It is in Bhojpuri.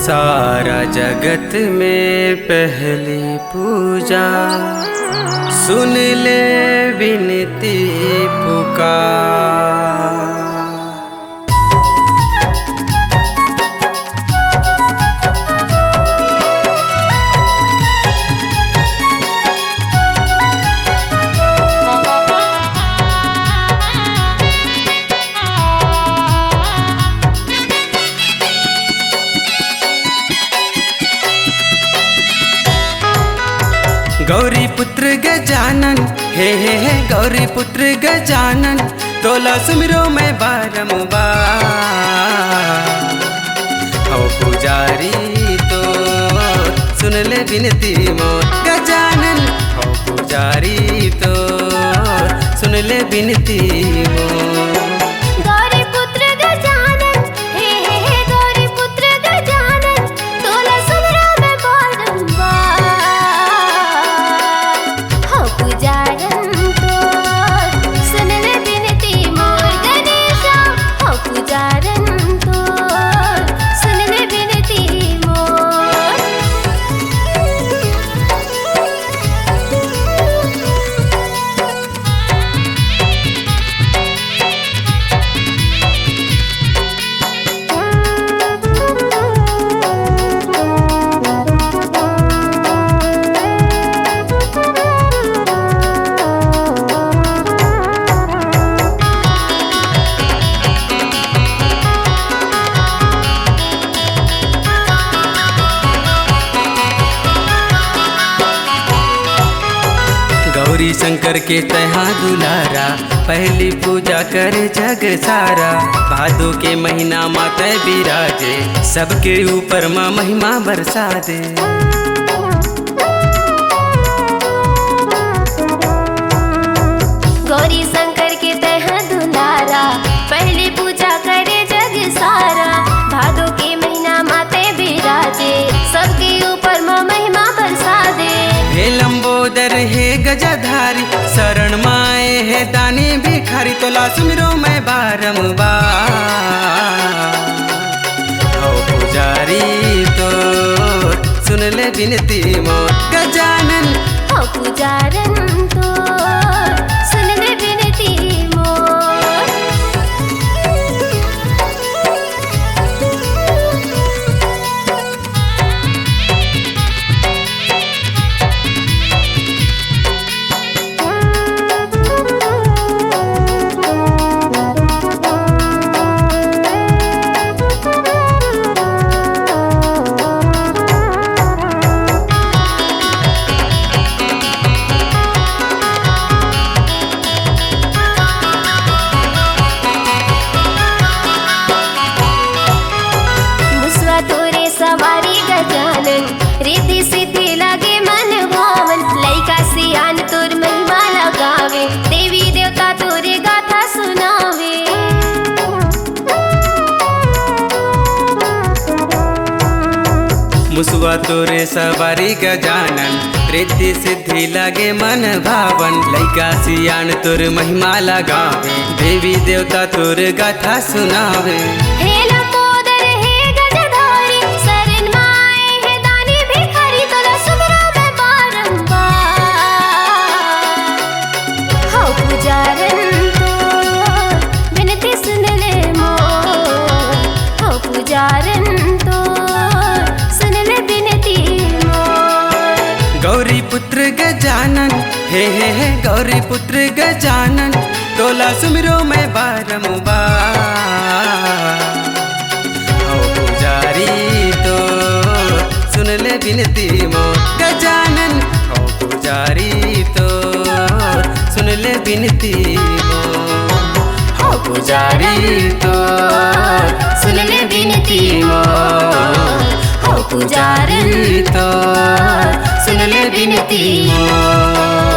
सारा जगत में पहली पूजा, सुन ले विनती पुकार। गौरी पुत्र गजानन हे गौरी पुत्र गजानन, तोला सुमिरो मैं बारंबार। हो पुजारी तो सुन ले विनती मोर गजानन, हो पुजारी तो सुन ले विनती मोर। गौरी शंकर के तहा दुलारा, पहली पूजा करे जग सारा। भादो के महीना माते बिराजे, सबके ऊपर माँ महिमा बरसा दे। गौरी शंकर के तहा दुलारा, पहली पूजा करे जग सारा। भादो के महीना माते बिराजे, सबके ऊपर माँ महिमा बरसा दे। हे लंबोदर हे गजाधारी, शरण माए हे दानी भिखारी, तोला सुमिरो मैं बारंबार। हो पुजारी तो सुन ले विनती मोर गजानन, हो पुजारन तो सुन ले विनती मोर। सवारी गजानन, रिद्धि सिद्धि लगे मन भावन। लइका सियान तोर महिमा लगावे, देवी देवता तोरे गाथा सुनावे। मुसवा तोरे सवारी गजानन, रिद्धि सिद्धि लगे मन भावन। लइका सियान तोर महिमा लगावे, देवी देवता तोर गाथा सुनावे। गौरी पुत्र गजानन हे गौरी पुत्र गजानन, तोला सुमिरो मैं बारंबार। हो पुजारी तो सुन ले विनती मोर गजानन, हो पुजारी तो सुन ले विनती मोर। हो पुजारी तो सुन ले विनती मोर, हो पुजारी तो सुन ले विनती मोर।